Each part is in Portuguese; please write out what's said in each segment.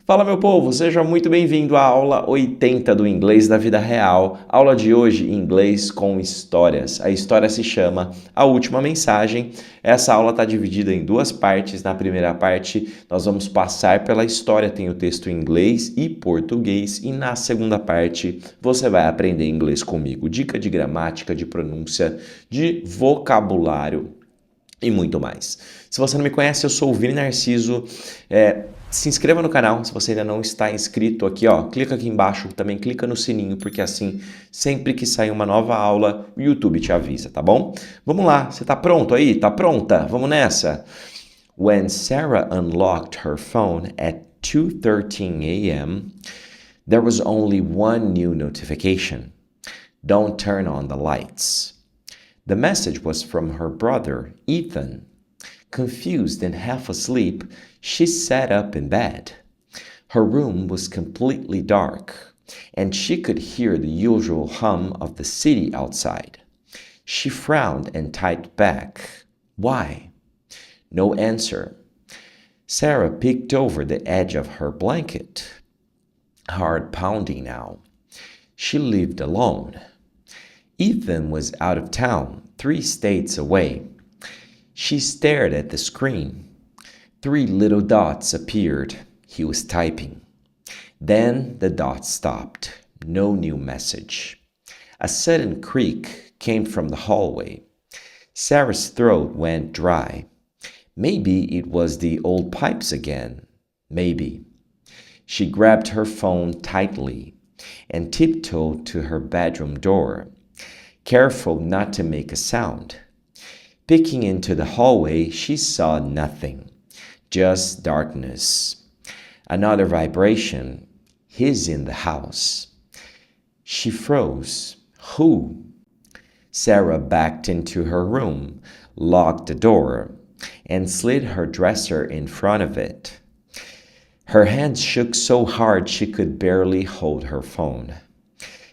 Fala, meu povo, seja muito bem-vindo à aula 80 do Inglês da Vida Real. Aula de hoje, inglês com histórias. A história se chama A Última Mensagem. Essa aula está dividida em duas partes. Na primeira parte, nós vamos passar pela história, tem o texto em inglês e português. E na segunda parte, você vai aprender inglês comigo. Dica de gramática, de pronúncia, de vocabulário e muito mais. Se você não me conhece, eu sou o Vini Narciso. Se inscreva no canal se você ainda não está inscrito aqui, ó. Clica aqui embaixo, também clica no sininho, porque assim, sempre que sair uma nova aula, o YouTube te avisa, tá bom? Vamos lá, você tá pronto aí? Tá pronta? Vamos nessa! When Sarah unlocked her phone at 2:13 a.m., there was only one new notification. Don't turn on the lights. The message was from her brother, Ethan. Confused and half asleep, she sat up in bed. Her room was completely dark, and she could hear the usual hum of the city outside. She frowned and typed back, "Why?" No answer. Sarah peeked over the edge of her blanket. Heart pounding now. She lived alone. Ethan was out of town, 3 states away. She stared at the screen. 3 little dots appeared. He was typing. Then the dots stopped. No new message. A sudden creak came from the hallway. Sarah's throat went dry. Maybe it was the old pipes again. Maybe. She grabbed her phone tightly and tiptoed to her bedroom door, careful not to make a sound. Peeking into the hallway, she saw nothing, just darkness. Another vibration. He's in the house. She froze. Who? Sarah backed into her room, locked the door, and slid her dresser in front of it. Her hands shook so hard she could barely hold her phone.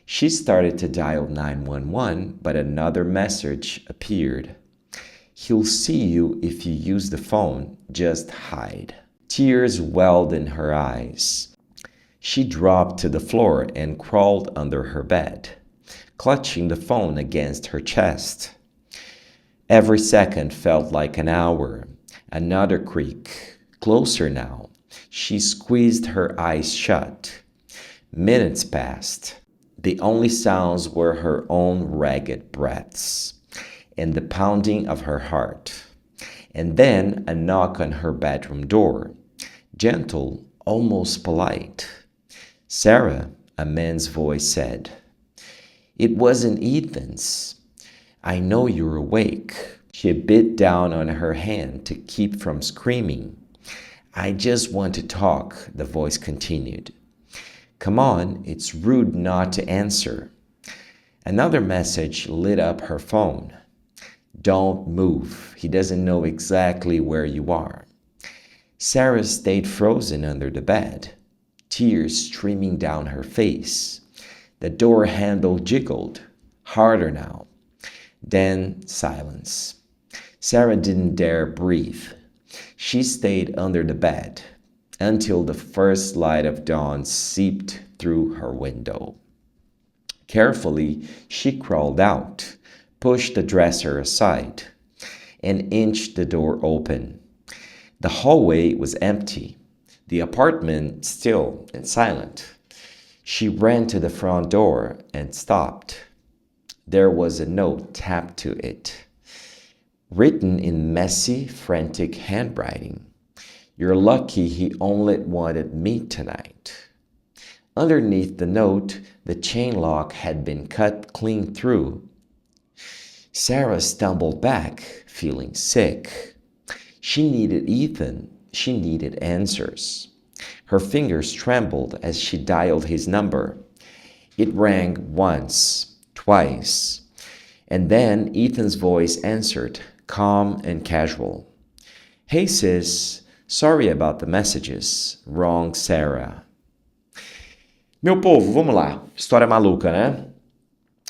She started to dial 911, but another message appeared. He'll see you if you use the phone. Just hide. Tears welled in her eyes. She dropped to the floor and crawled under her bed, clutching the phone against her chest. Every second felt like an hour. Another creak. Closer now. She squeezed her eyes shut. Minutes passed. The only sounds were her own ragged breaths and the pounding of her heart. And then a knock on her bedroom door. Gentle, almost polite. "Sarah," a man's voice said. It wasn't Ethan's. "I know you're awake." She bit down on her hand to keep from screaming. "I just want to talk," the voice continued. "Come on, it's rude not to answer." Another message lit up her phone. "Don't move. He doesn't know exactly where you are." Sarah stayed frozen under the bed, tears streaming down her face. The door handle jiggled, harder now. Then silence. Sarah didn't dare breathe. She stayed under the bed until the first light of dawn seeped through her window. Carefully, she crawled out, pushed the dresser aside, and inched the door open. The hallway was empty, the apartment still and silent. She ran to the front door and stopped. There was a note tapped to it, written in messy, frantic handwriting. "You're lucky he only wanted me tonight." Underneath the note, the chain lock had been cut clean through. Sarah stumbled back, feeling sick. She needed Ethan. She needed answers. Her fingers trembled as she dialed his number. It rang once, twice, and then Ethan's voice answered, calm and casual. "Hey sis, sorry about the messages. Wrong Sarah." Meu povo, vamos lá. História maluca, né?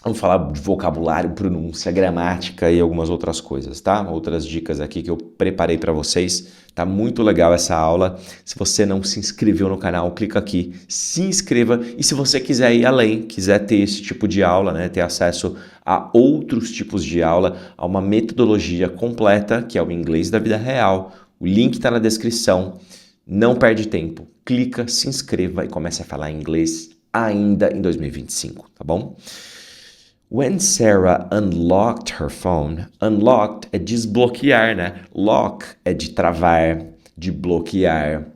Vamos falar de vocabulário, pronúncia, gramática e algumas outras coisas, tá? Outras dicas aqui que eu preparei para vocês. Tá muito legal essa aula. Se você não se inscreveu no canal, clica aqui, se inscreva. E se você quiser ir além, quiser ter esse tipo de aula, né, ter acesso a outros tipos de aula, a uma metodologia completa, que é o Inglês da Vida Real, o link está na descrição. Não perde tempo. Clica, se inscreva e comece a falar inglês ainda em 2025, tá bom? When Sarah unlocked her phone, unlocked é desbloquear, né? Lock é de travar, de bloquear,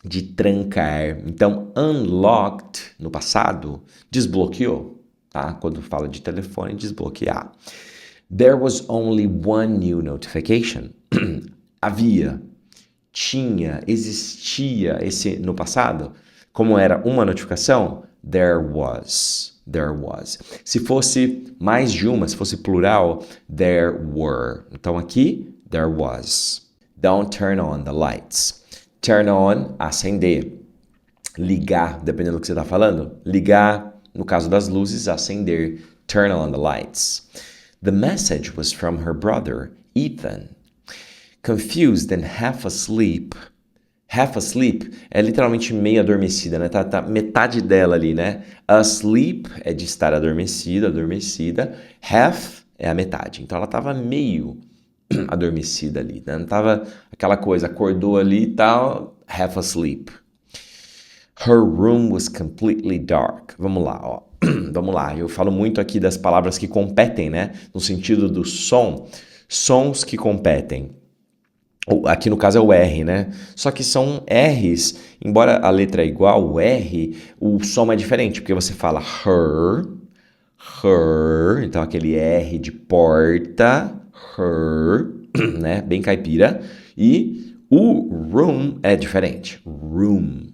de trancar. Então, unlocked no passado, desbloqueou, tá? Quando fala de telefone, desbloquear. There was only one new notification. Havia, tinha, existia esse no passado. Como era uma notificação, there was. Se fosse mais de uma, se fosse plural, there were. Então aqui, there was. Don't turn on the lights. Turn on, acender. Ligar, dependendo do que você está falando. Ligar, no caso das luzes, acender. Turn on the lights. The message was from her brother, Ethan. Confused and half asleep. Half asleep é literalmente meio adormecida, né? Tá metade dela ali, né? Asleep é de estar adormecida. Half é a metade. Então ela tava meio adormecida ali, né? Não tava aquela coisa, acordou ali e tal, half asleep. Her room was completely dark. Vamos lá, ó. Vamos lá. Eu falo muito aqui das palavras que competem, né? No sentido do som. Sons que competem. Aqui no caso é o R, né? Só que são R's, embora a letra é igual, o R, o som é diferente, porque você fala her, então aquele R de porta, her, né? Bem caipira. E o room é diferente, room.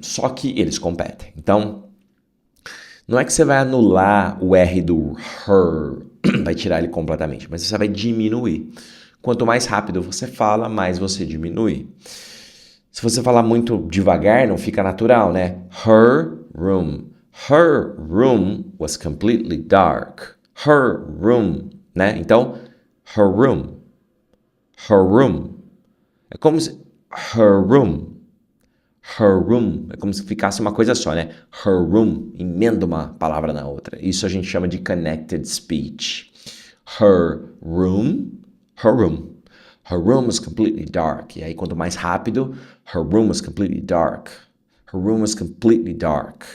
Só que eles competem. Então, não é que você vai anular o R do her, vai tirar ele completamente, mas você vai diminuir. Quanto mais rápido você fala, mais você diminui. Se você falar muito devagar, não fica natural, né? Her room. Her room was completely dark. Her room, né? Então, her room. Her room. É como se... Her room. Her room. É como se ficasse uma coisa só, né? Her room. Emenda uma palavra na outra. Isso a gente chama de connected speech. Her room. Her room. Her room was completely dark. E aí, quanto mais rápido, her room was completely dark. Her room was completely dark.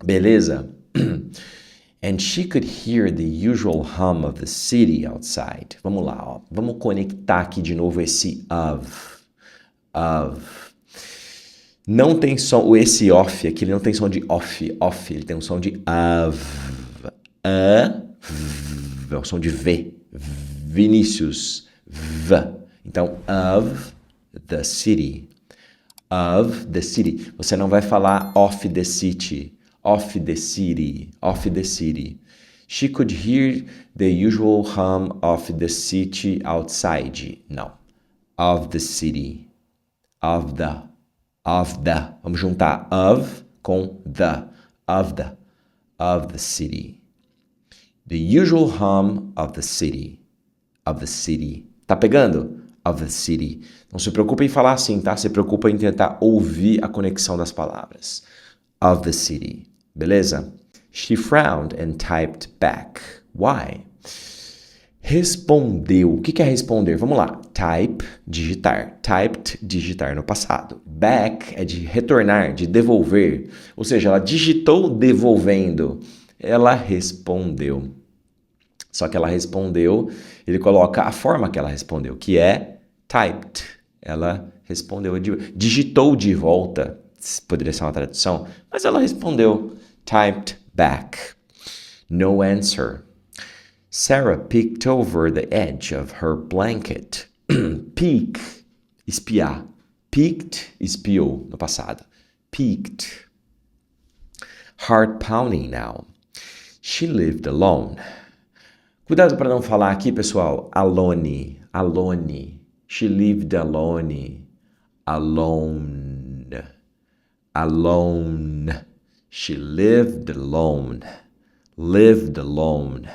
Beleza? And she could hear the usual hum of the city outside. Vamos lá, ó. Vamos conectar aqui de novo esse of. Não tem som, esse off aqui, ele não tem som de off, ele tem um som de of. É o som de V. Vinícius, V. Então, of the city. Of the city. Você não vai falar off the city. Off the city. Off the city. She could hear the usual hum of the city outside. Não. Of the city. Of the. Vamos juntar of com the. Of the city. The usual hum of the city. Of the city. Tá pegando? Of the city. Não se preocupe em falar assim, tá? Se preocupa em tentar ouvir a conexão das palavras. Of the city. Beleza? She frowned and typed back. Why? Respondeu. O que é responder? Vamos lá. Type, digitar. Typed, digitar no passado. Back é de retornar, de devolver. Ou seja, ela digitou devolvendo. Ela respondeu. Só que ela respondeu, ele coloca a forma que ela respondeu, que é typed. Ela respondeu, digitou de volta. Poderia ser uma tradução, mas ela respondeu. Typed back. No answer. Sarah peeked over the edge of her blanket. Peek, espiar. Peeked, espiou no passado. Peeked. Heart pounding now. She lived alone. Cuidado para não falar aqui, pessoal, alone. She lived alone. Alone. She lived alone. Lived alone.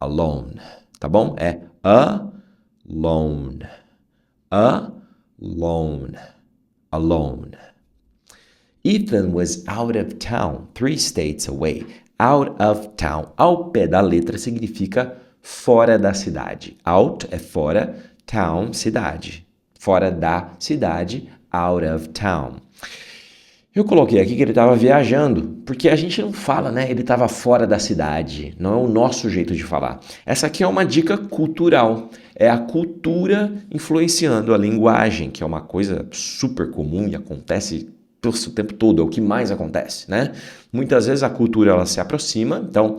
Alone. Tá bom? É alone. Alone. Alone. Ethan was out of town, 3 states away. Out of town, ao pé da letra, significa fora da cidade. Out é fora, town, cidade. Fora da cidade, out of town. Eu coloquei aqui que ele estava viajando, porque a gente não fala, né? Ele estava fora da cidade. Não é o nosso jeito de falar. Essa aqui é uma dica cultural. É a cultura influenciando a linguagem, que é uma coisa super comum e acontece o tempo todo, é o que mais acontece, né? Muitas vezes a cultura ela se aproxima, então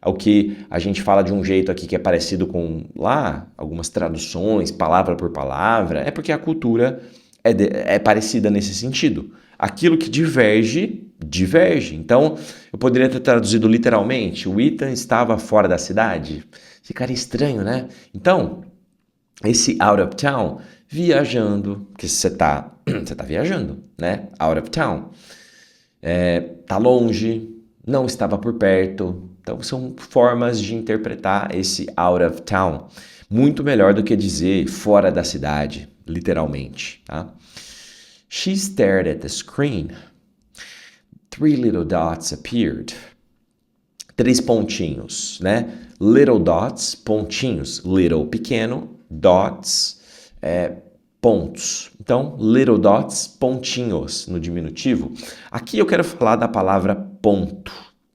o que a gente fala de um jeito aqui que é parecido com lá, algumas traduções, palavra por palavra, é porque a cultura é parecida nesse sentido. Aquilo que diverge, diverge. Então, eu poderia ter traduzido literalmente, o Ethan estava fora da cidade. Ficaria estranho, né? Então, esse out of town, viajando, porque você tá viajando, né? Out of town. Tá longe, não estava por perto. Então, são formas de interpretar esse out of town. Muito melhor do que dizer fora da cidade, literalmente, tá? She stared at the screen. 3 little dots appeared. 3 pontinhos, né? Little dots, pontinhos. Little, pequeno. Dots, pontos. Então, little dots, pontinhos no diminutivo. Aqui eu quero falar da palavra ponto.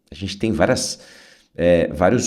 A gente tem vários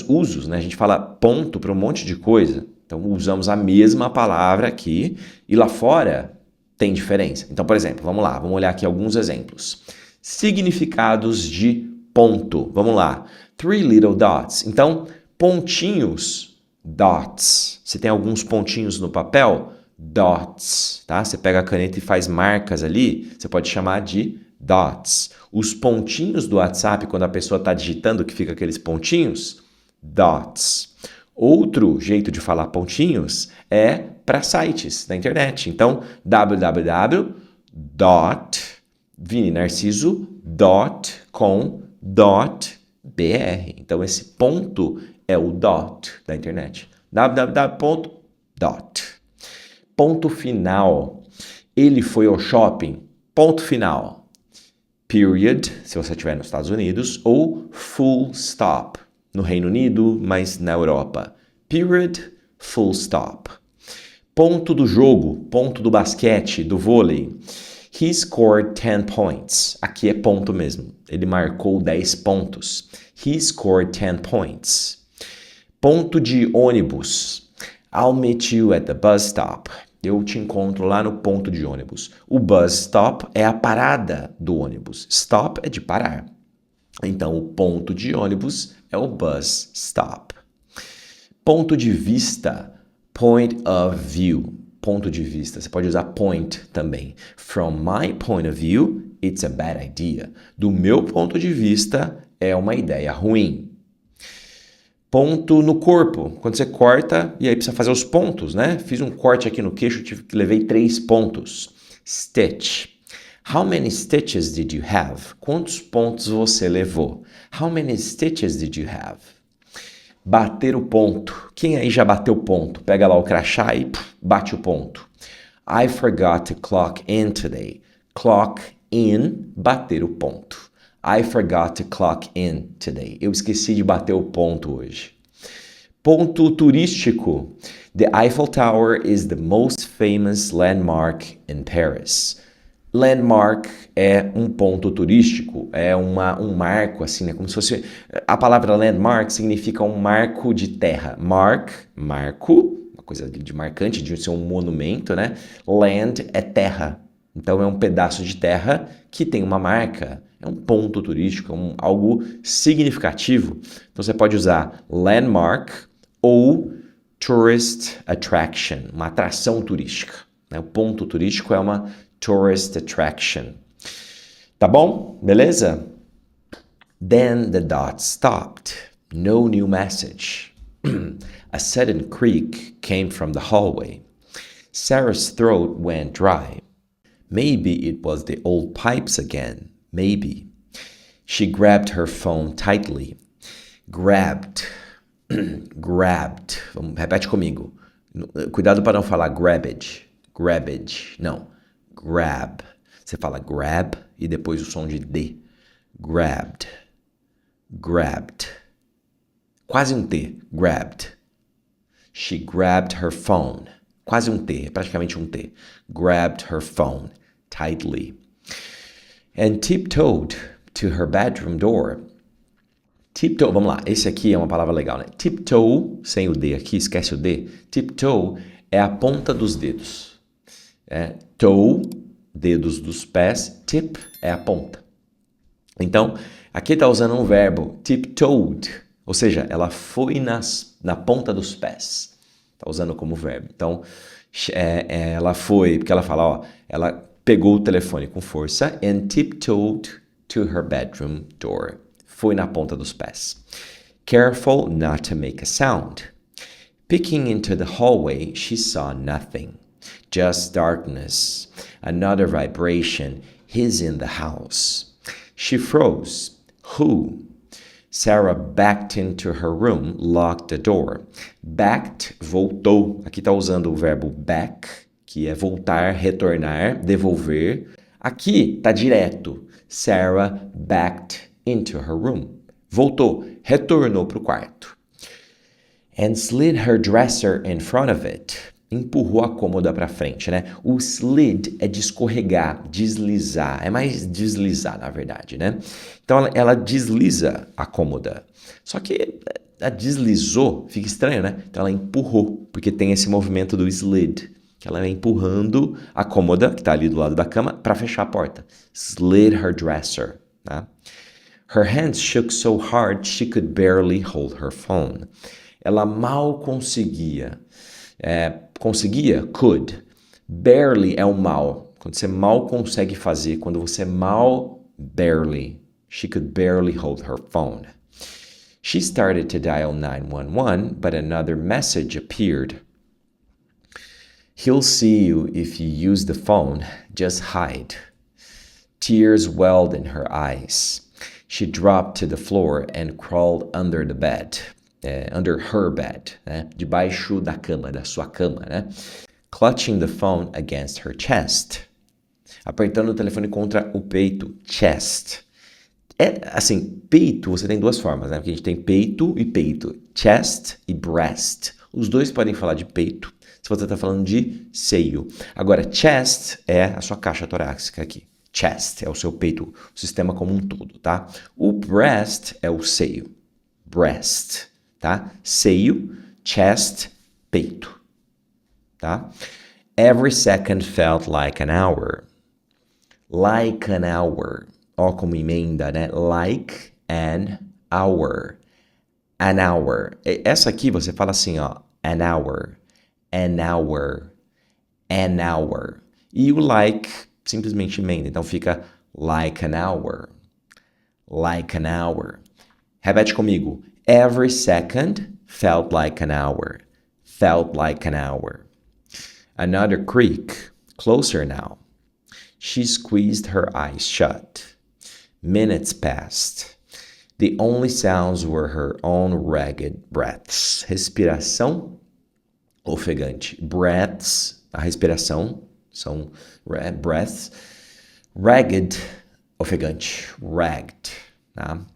usos, né? A gente fala ponto para um monte de coisa. Então, usamos a mesma palavra aqui e lá fora tem diferença. Então, por exemplo, vamos lá, vamos olhar aqui alguns exemplos. Significados de ponto. Vamos lá. 3 little dots. Então, pontinhos, dots. Você tem alguns pontinhos no papel? Dots, tá? Você pega a caneta e faz marcas ali, você pode chamar de dots. Os pontinhos do WhatsApp, quando a pessoa está digitando, que fica aqueles pontinhos, dots. Outro jeito de falar pontinhos é para sites da internet. Então, www.vininarciso.com.br. Então, esse ponto é o dot da internet. www.dot. Ponto final. Ele foi ao shopping. Ponto final. Period, se você estiver nos Estados Unidos, ou full stop, no Reino Unido, mas na Europa. Period, full stop. Ponto do jogo, ponto do basquete, do vôlei. He scored 10 points. Aqui é ponto mesmo. Ele marcou 10 pontos. He scored 10 points. Ponto de ônibus. I'll meet you at the bus stop. Eu te encontro lá no ponto de ônibus. O bus stop é a parada do ônibus. Stop é de parar. Então, o ponto de ônibus é o bus stop. Ponto de vista. Point of view. Ponto de vista. Você pode usar point também. From my point of view, it's a bad idea. Do meu ponto de vista, é uma ideia ruim. Ponto no corpo, quando você corta e aí precisa fazer os pontos, né? Fiz um corte aqui no queixo, levei 3 pontos. Stitch. How many stitches did you have? Quantos pontos você levou? How many stitches did you have? Bater o ponto. Quem aí já bateu ponto? Pega lá o crachá e bate o ponto. I forgot to clock in today. Clock in, bater o ponto. I forgot to clock in today. Eu esqueci de bater o ponto hoje. Ponto turístico. The Eiffel Tower is the most famous landmark in Paris. Landmark é um ponto turístico, é um marco, assim, né? Como se fosse... A palavra landmark significa um marco de terra. Marco, uma coisa de marcante, de ser um monumento, né? Land é terra. Então, é um pedaço de terra que tem uma marca. É um ponto turístico, algo significativo. Então, você pode usar landmark ou tourist attraction, uma atração turística, né? O ponto turístico é uma tourist attraction. Tá bom? Beleza? Then the dot stopped. No new message. A sudden creak came from the hallway. Sarah's throat went dry. Maybe it was the old pipes again. Maybe. She grabbed her phone tightly. Grabbed. Grabbed. Repete comigo. Cuidado para não falar grabbage. Grabbage. Não. Grab. Você fala grab e depois o som de D. Grabbed. Grabbed. Quase um T. Grabbed. She grabbed her phone. Quase um T. É praticamente um T. Grabbed her phone tightly. And tiptoed to her bedroom door. Tiptoe, vamos lá, esse aqui é uma palavra legal, né? Tiptoe, sem o D aqui, esquece o D. Tiptoe é a ponta dos dedos. Toe, dedos dos pés, tip é a ponta. Então, aqui está usando um verbo, tiptoed, ou seja, ela foi na ponta dos pés. Está usando como verbo. Então, ela foi, porque ela fala, ó, ela pegou o telefone com força and tiptoed to her bedroom door. Foi na ponta dos pés. Careful not to make a sound. Peeking into the hallway, she saw nothing. Just darkness. Another vibration. He's in the house. She froze. Who? Sarah backed into her room, locked the door. Backed, voltou. Aqui está usando o verbo back, que é voltar, retornar, devolver. Aqui está direto. Sarah backed into her room. Voltou, retornou para o quarto. And slid her dresser in front of it. Empurrou a cômoda para frente, né? O slid é de escorregar, deslizar. É mais deslizar, na verdade, né? Então, ela desliza a cômoda. Só que a deslizou, fica estranho, né? Então, ela empurrou, porque tem esse movimento do slid. Que ela vai empurrando a cômoda, que está ali do lado da cama, para fechar a porta. Slid her dresser, tá? Her hands shook so hard she could barely hold her phone. Ela mal conseguia. Could. Barely é o mal. Quando você mal consegue fazer. Quando você mal, barely. She could barely hold her phone. She started to dial 911, but another message appeared. He'll see you if you use the phone. Just hide. Tears welled in her eyes. She dropped to the floor and crawled under the bed. Under her bed, né? Debaixo da cama, da sua cama, né? Clutching the phone against her chest. Apertando o telefone contra o peito. Chest. Assim, peito, você tem duas formas, né? Porque a gente tem peito e peito. Chest e breast. Os dois podem falar de peito, se você está falando de seio. Agora, chest é a sua caixa torácica aqui. Chest é o seu peito, o sistema como um todo, tá? O breast é o seio. Breast, tá? Seio, chest, peito, tá? Every second felt like an hour. Like an hour. Ó, como emenda, né? Like an hour. An hour. Essa aqui você fala assim, ó. An hour. An hour. An hour. E o like simplesmente emenda. Então fica like an hour. Like an hour. Repete comigo. Every second felt like an hour. Felt like an hour. Another creak. Closer now. She squeezed her eyes shut. Minutes passed. The only sounds were her own ragged breaths. Respiração ofegante. Breaths, a respiração, são breaths. Ragged, ofegante. Ragged. Tá?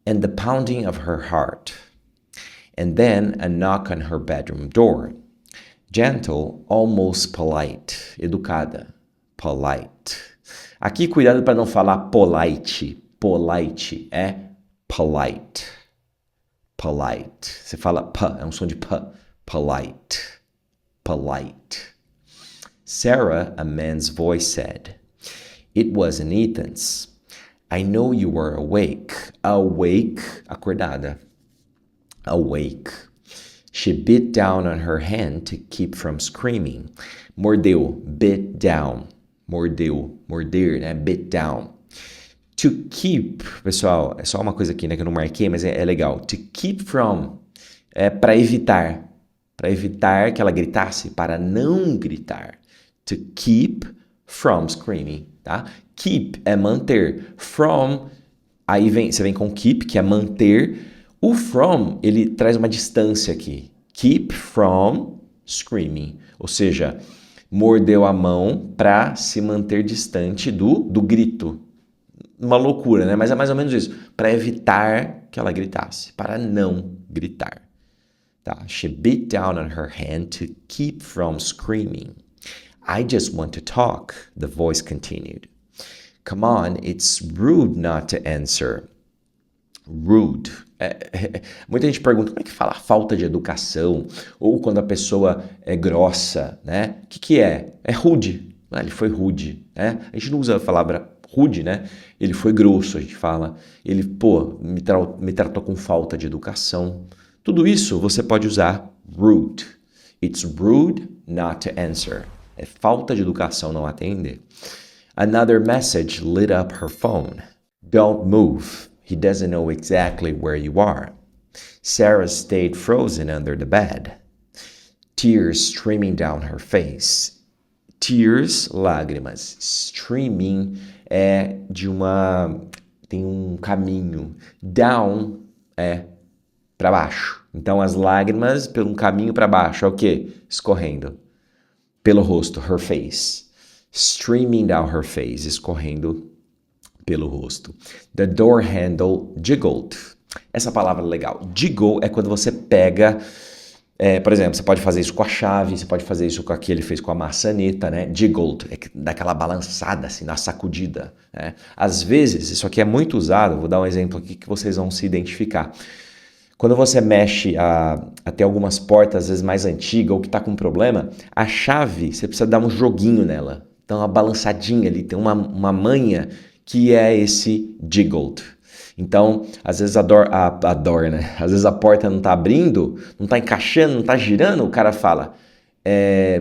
And the pounding of her heart. And then a knock on her bedroom door. Gentle, almost polite. Educada. Polite. Aqui, cuidado para não falar polite. Polite é polite. Polite. Você fala p, é um som de p. Polite. Polite. Sarah, a man's voice said. It wasn't Ethan's. I know you were awake. Awake, acordada. Awake. She bit down on her hand to keep from screaming. Mordeu, bit down. Mordeu, morder, né? Bit down. To keep, pessoal, é só uma coisa aqui, né, que eu não marquei, mas é legal. To keep from, é para evitar. Para evitar que ela gritasse, para não gritar. To keep from screaming, tá? Keep é manter. From Aí você vem com keep, que é manter. O from, ele traz uma distância aqui. Keep from screaming. Ou seja, mordeu a mão para se manter distante do grito. Uma loucura, né? Mas é mais ou menos isso. Para evitar que ela gritasse. Para não gritar. Tá? She beat down on her hand to keep from screaming. I just want to talk, the voice continued. Come on, it's rude not to answer. Rude. Muita gente pergunta como é que fala falta de educação ou quando a pessoa é grossa, né? O que é? É rude. Ele foi rude, né? A gente não usa a palavra rude, né? Ele foi grosso, a gente fala. Ele, me tratou com falta de educação. Tudo isso você pode usar rude. It's rude not to answer. É falta de educação não atender. Another message lit up her phone. Don't move. He doesn't know exactly where you are. Sarah stayed frozen under the bed. Tears streaming down her face. Tears, lágrimas. Streaming é de tem um caminho. Down é para baixo. Então as lágrimas por um caminho para baixo é o quê? Escorrendo pelo rosto, her face. Streaming down her face, escorrendo pelo rosto. The door handle jiggled. Essa palavra é legal. Jiggle é quando você pega, por exemplo, você pode fazer isso com a chave, você pode fazer isso com a que ele fez com a maçaneta, né? Jiggled, é daquela balançada, assim, na sacudida. Né? Às vezes, isso aqui é muito usado, vou dar um exemplo aqui que vocês vão se identificar. Quando você mexe até algumas portas, às vezes mais antigas, ou que está com problema, a chave, você precisa dar um joguinho nela. Então, uma balançadinha ali, tem uma manha que é esse jiggled. Então, às vezes a door, né? Às vezes a porta não está abrindo, não está encaixando, não está girando, o cara fala,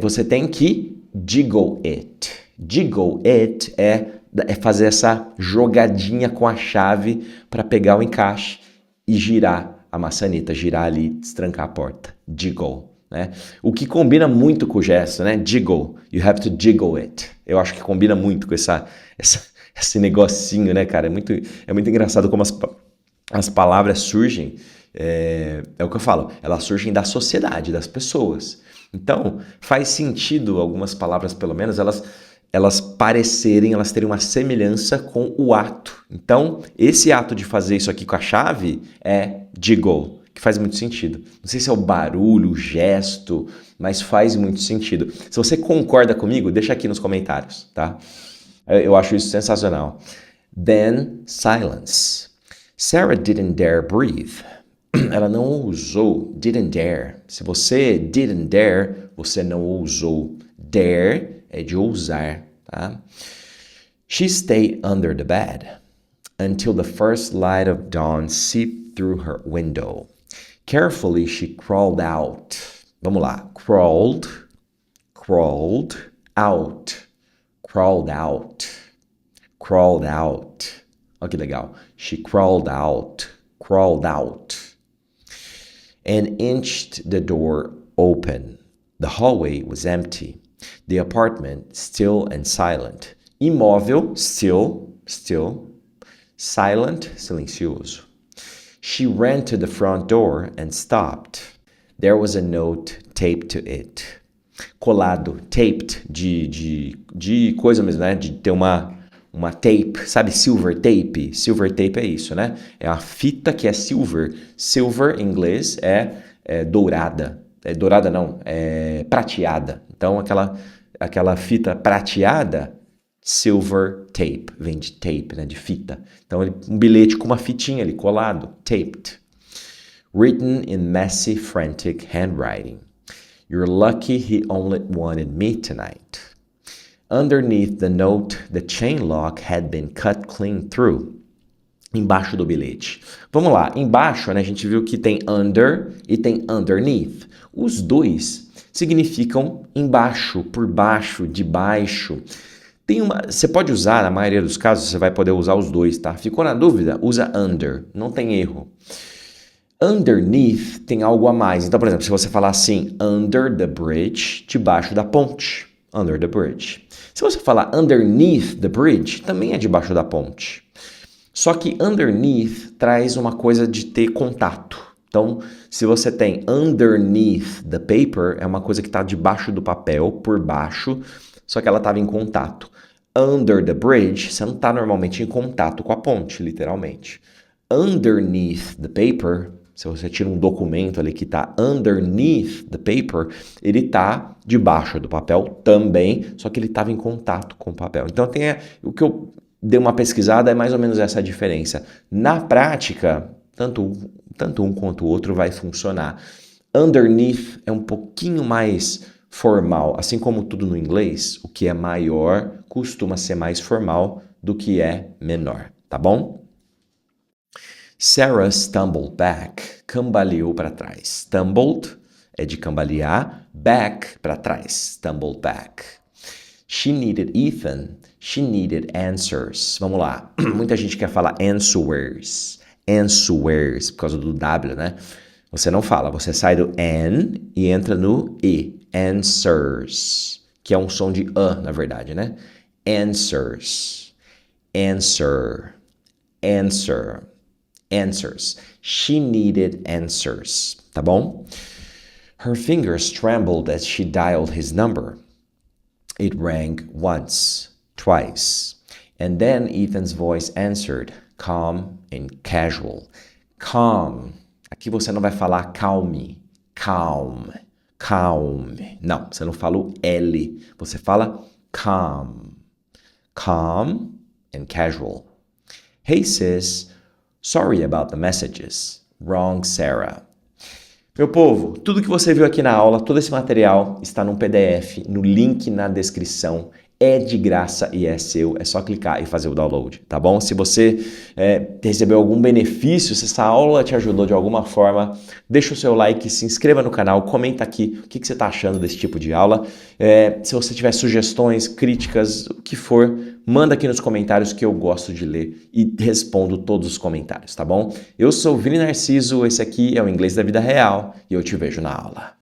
você tem que jiggle it. Jiggle it é fazer essa jogadinha com a chave para pegar o encaixe e girar a maçaneta, girar ali, destrancar a porta. Jiggle. Né? O que combina muito com o gesto, né? Jiggle. You have to jiggle it. Eu acho que combina muito com esse negocinho, né, cara? É muito engraçado como as palavras surgem. É o que eu falo. Elas surgem da sociedade, das pessoas. Então, faz sentido algumas palavras, pelo menos, elas parecerem, elas terem uma semelhança com o ato. Então, esse ato de fazer isso aqui com a chave é jiggle, que faz muito sentido. Não sei se é o barulho, o gesto, mas faz muito sentido. Se você concorda comigo, deixa aqui nos comentários, tá? Eu acho isso sensacional. Then, silence. Sarah didn't dare breathe. Ela não ousou, didn't dare. Se você didn't dare, você não ousou. Dare é de ousar, tá? She stayed under the bed until the first light of dawn seeped through her window. Carefully, she crawled out. Vamos lá. Crawled out. Crawled out. Olha que legal. She crawled out. And inched the door open. The hallway was empty. The apartment still and silent. Imóvel, still. Silent, silencioso. She ran to the front door and stopped. There was a note taped to it. Colado, taped, de coisa mesmo, né? De ter uma tape, sabe? Silver tape. Silver tape é isso, né? É a fita que é silver. Silver, em inglês, é dourada. Dourada não, é prateada. Então, aquela fita prateada, silver tape, vem de tape, né, de fita. Então, um bilhete com uma fitinha ali, colado, taped. Written in messy, frantic handwriting. You're lucky he only wanted me tonight. Underneath the note, the chain lock had been cut clean through. Embaixo do bilhete. Vamos lá, embaixo, né, a gente viu que tem under e tem underneath. Os dois significam embaixo, por baixo, debaixo. Você pode usar, na maioria dos casos, você vai poder usar os dois, tá? Ficou na dúvida? Usa under, não tem erro. Underneath tem algo a mais. Então, por exemplo, se você falar assim, under the bridge, debaixo da ponte. Under the bridge. Se você falar underneath the bridge, também é debaixo da ponte. Só que underneath traz uma coisa de ter contato. Então, se você tem underneath the paper, é uma coisa que está debaixo do papel, por baixo, só que ela estava em contato. Under the bridge, você não está normalmente em contato com a ponte, literalmente. Underneath the paper, se você tira um documento ali que está underneath the paper, ele está debaixo do papel também, só que ele estava em contato com o papel. Então, o que eu dei uma pesquisada é mais ou menos essa diferença. Na prática, tanto um quanto o outro vai funcionar. Underneath é um pouquinho mais formal, assim como tudo no inglês, o que é maior costuma ser mais formal do que é menor, tá bom? Sarah stumbled back, cambaleou para trás. Stumbled é de cambalear, back para trás, stumbled back. She needed Ethan, she needed answers. Vamos lá, muita gente quer falar answers, por causa do W, né? Você não fala, você sai do N e entra no E, answers, que é um som de na verdade, né? Answers, answer, answer, answers. She needed answers, tá bom? Her fingers trembled as she dialed his number. It rang once, twice, and then Ethan's voice answered, calm and casual. Calm. Aqui você não vai falar calme, calm, calm. Não, você não fala o L, você fala calm. Calm and casual. Hey sis, sorry about the messages. Wrong Sarah. Meu povo, tudo que você viu aqui na aula, todo esse material está no PDF, no link na descrição. É de graça e é seu, é só clicar e fazer o download, tá bom? Se você recebeu algum benefício, se essa aula te ajudou de alguma forma, deixa o seu like, se inscreva no canal, comenta aqui o que você está achando desse tipo de aula. Se você tiver sugestões, críticas, o que for, manda aqui nos comentários que eu gosto de ler e respondo todos os comentários, tá bom? Eu sou o Vini Narciso, esse aqui é o Inglês da Vida Real e eu te vejo na aula.